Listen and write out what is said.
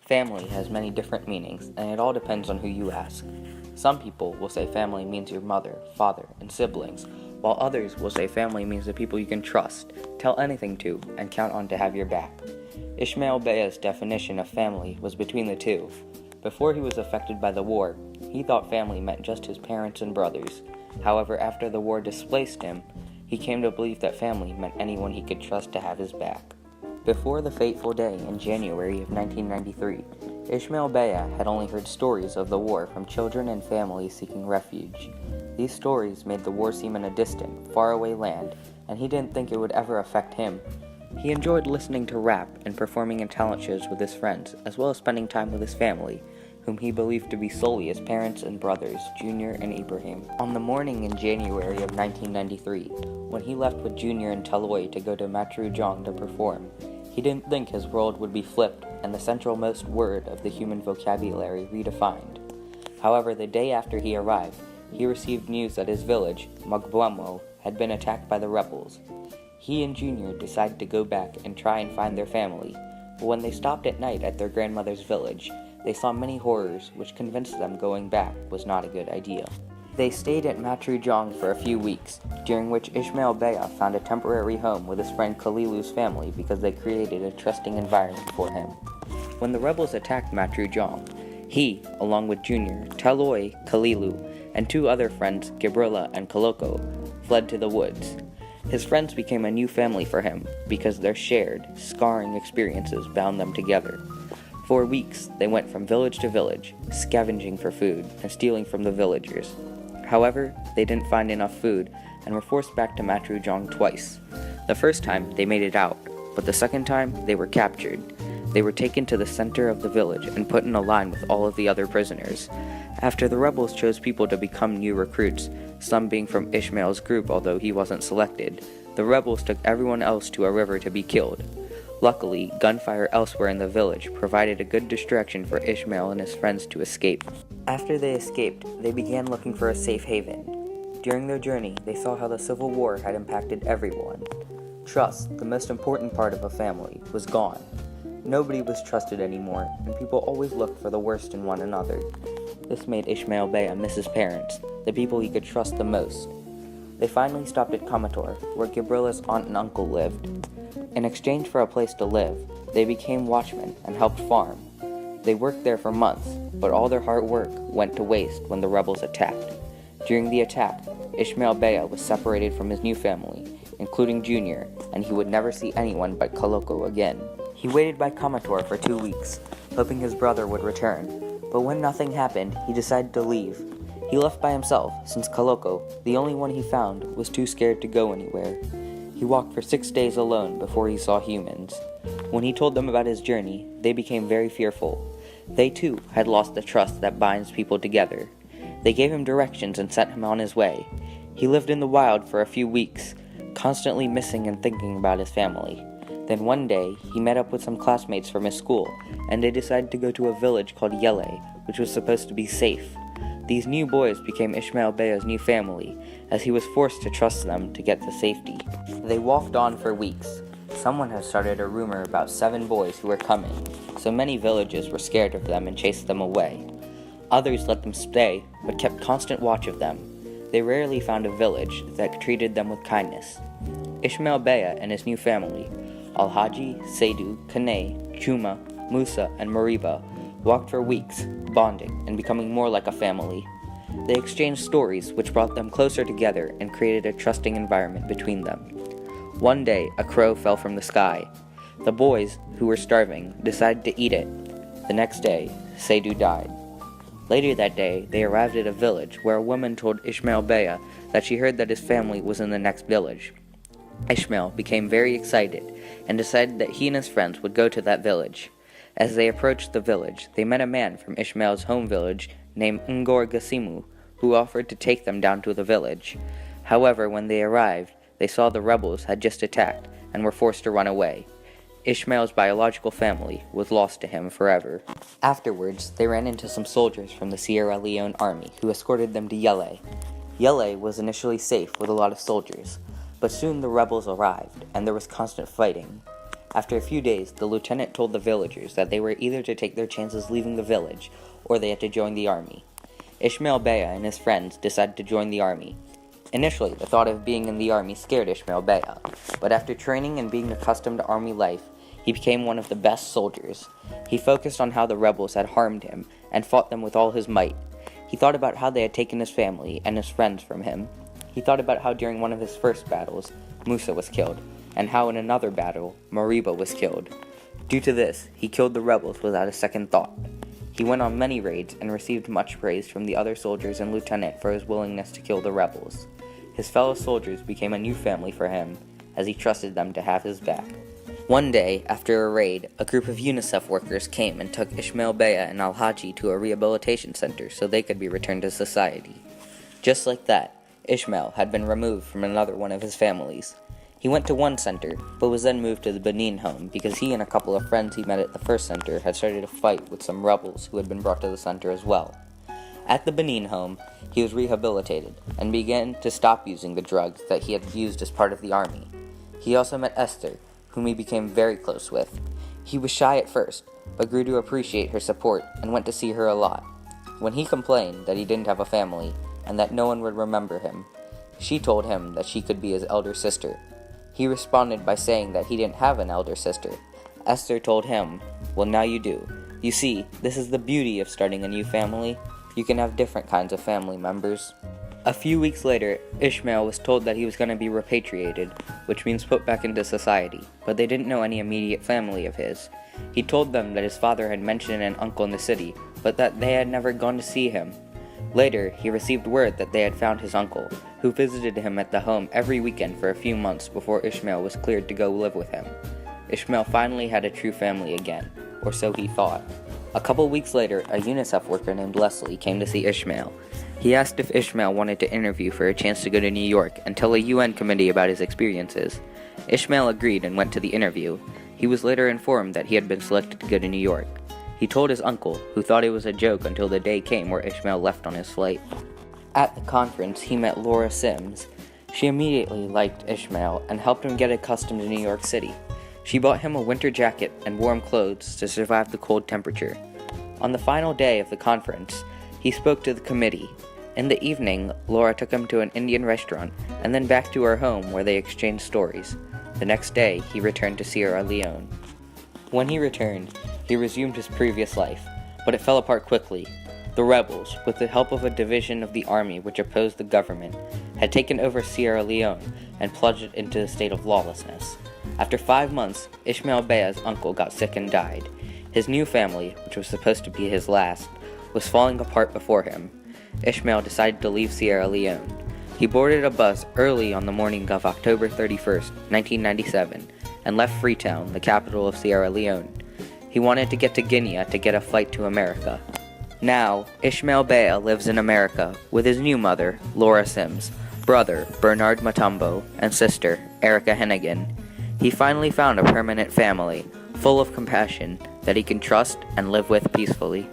Family has many different meanings, and it all depends on who you ask. Some people will say family means your mother, father, and siblings, while others will say family means the people you can trust, tell anything to, and count on to have your back. Ishmael Bea's definition of family was between the two. Before he was affected by the war, he thought family meant just his parents and brothers. However, after the war displaced him, he came to believe that family meant anyone he could trust to have his back. Before the fateful day in January of 1993, Ishmael Bea had only heard stories of the war from children and families seeking refuge. These stories made the war seem in a distant, faraway land, and he didn't think it would ever affect him. He enjoyed listening to rap and performing in talent shows with his friends, as well as spending time with his family, whom he believed to be solely his parents and brothers, Junior and Ibrahim. On the morning in January of 1993, when he left with Junior and Taloy to go to Matrujong to perform, he didn't think his world would be flipped and the centralmost word of the human vocabulary redefined. However, the day after he arrived, he received news that his village, Magbuamo, had been attacked by the rebels. He and Junior decided to go back and try and find their family, but when they stopped at night at their grandmother's village, they saw many horrors which convinced them going back was not a good idea. They stayed at Matrujong for a few weeks, during which Ishmael Bea found a temporary home with his friend Kalilu's family because they created a trusting environment for him. When the rebels attacked Matrujong, he, along with Junior, Taloy, Kalilu, and two other friends, Gibrilla and Koloko, fled to the woods. His friends became a new family for him because their shared, scarring experiences bound them together. For weeks, they went from village to village, scavenging for food and stealing from the villagers. However, they didn't find enough food and were forced back to Matrujong twice. The first time, they made it out, but the second time, they were captured. They were taken to the center of the village and put in a line with all of the other prisoners. After the rebels chose people to become new recruits, some being from Ishmael's group although he wasn't selected, the rebels took everyone else to a river to be killed. Luckily, gunfire elsewhere in the village provided a good distraction for Ishmael and his friends to escape. After they escaped, they began looking for a safe haven. During their journey, they saw how the Civil War had impacted everyone. Trust, the most important part of a family, was gone. Nobody was trusted anymore, and people always looked for the worst in one another. This made Ishmael Bea miss his parents, the people he could trust the most. They finally stopped at Kamator, where Gibrilla's aunt and uncle lived. In exchange for a place to live, they became watchmen and helped farm. They worked there for months, but all their hard work went to waste when the rebels attacked. During the attack, Ishmael Bea was separated from his new family, including Junior, and he would never see anyone but Koloko again. He waited by Kamator for 2 weeks, hoping his brother would return, but when nothing happened, he decided to leave. He left by himself, since Koloko, the only one he found, was too scared to go anywhere. He walked for 6 days alone before he saw humans. When he told them about his journey, they became very fearful. They too had lost the trust that binds people together. They gave him directions and sent him on his way. He lived in the wild for a few weeks, constantly missing and thinking about his family. Then one day, he met up with some classmates from his school, and they decided to go to a village called Yele, which was supposed to be safe. These new boys became Ishmael Bea's new family, as he was forced to trust them to get to safety. They walked on for weeks. Someone had started a rumor about 7 boys who were coming, so many villages were scared of them and chased them away. Others let them stay, but kept constant watch of them. They rarely found a village that treated them with kindness. Ishmael Bea and his new family, Alhaji, Saidu, Kane, Chuma, Musa, and Mariba, walked for weeks, bonding and becoming more like a family. They exchanged stories which brought them closer together and created a trusting environment between them. One day, a crow fell from the sky. The boys, who were starving, decided to eat it. The next day, Saidu died. Later that day, they arrived at a village where a woman told Ishmael Bea that she heard that his family was in the next village. Ishmael became very excited and decided that he and his friends would go to that village. As they approached the village, they met a man from Ishmael's home village named Ngor Gasimu, who offered to take them down to the village. However, when they arrived, they saw the rebels had just attacked and were forced to run away. Ishmael's biological family was lost to him forever. Afterwards, they ran into some soldiers from the Sierra Leone army who escorted them to Yele. Yele was initially safe with a lot of soldiers, but soon the rebels arrived and there was constant fighting. After a few days, the lieutenant told the villagers that they were either to take their chances leaving the village, or they had to join the army. Ishmael Bey and his friends decided to join the army. Initially, the thought of being in the army scared Ishmael Bey, but after training and being accustomed to army life, he became one of the best soldiers. He focused on how the rebels had harmed him and fought them with all his might. He thought about how they had taken his family and his friends from him. He thought about how during one of his first battles, Musa was killed, and how in another battle, Mariba was killed. Due to this, he killed the rebels without a second thought. He went on many raids and received much praise from the other soldiers and lieutenant for his willingness to kill the rebels. His fellow soldiers became a new family for him, as he trusted them to have his back. One day, after a raid, a group of UNICEF workers came and took Ishmael Bey and Al-Haji to a rehabilitation center so they could be returned to society. Just like that, Ishmael had been removed from another one of his families. He went to one center, but was then moved to the Benin home because he and a couple of friends he met at the first center had started a fight with some rebels who had been brought to the center as well. At the Benin home, he was rehabilitated and began to stop using the drugs that he had used as part of the army. He also met Esther, whom he became very close with. He was shy at first, but grew to appreciate her support and went to see her a lot. When he complained that he didn't have a family and that no one would remember him, she told him that she could be his elder sister. He responded by saying that he didn't have an elder sister. Esther told him, "Well, now you do. You see, this is the beauty of starting a new family. You can have different kinds of family members." A few weeks later, Ishmael was told that he was going to be repatriated, which means put back into society, but they didn't know any immediate family of his. He told them that his father had mentioned an uncle in the city, but that they had never gone to see him. Later, he received word that they had found his uncle, who visited him at the home every weekend for a few months before Ishmael was cleared to go live with him. Ishmael finally had a true family again, or so he thought. A couple weeks later, a UNICEF worker named Leslie came to see Ishmael. He asked if Ishmael wanted to interview for a chance to go to New York and tell a UN committee about his experiences. Ishmael agreed and went to the interview. He was later informed that he had been selected to go to New York. He told his uncle, who thought it was a joke until the day came where Ishmael left on his flight. At the conference, he met Laura Sims. She immediately liked Ishmael and helped him get accustomed to New York City. She bought him a winter jacket and warm clothes to survive the cold temperature. On the final day of the conference, he spoke to the committee. In the evening, Laura took him to an Indian restaurant and then back to her home where they exchanged stories. The next day, he returned to Sierra Leone. When he returned, he resumed his previous life, but it fell apart quickly. The rebels, with the help of a division of the army which opposed the government, had taken over Sierra Leone and plunged it into a state of lawlessness. After 5 months, Ishmael Bey's uncle got sick and died. His new family, which was supposed to be his last, was falling apart before him. Ishmael decided to leave Sierra Leone. He boarded a bus early on the morning of October 31st, 1997, and left Freetown, the capital of Sierra Leone. He wanted to get to Guinea to get a flight to America. Now, Ishmael Bey lives in America with his new mother, Laura Sims, brother, Bernard Matumbo, and sister, Erica Hennigan. He finally found a permanent family, full of compassion, that he can trust and live with peacefully.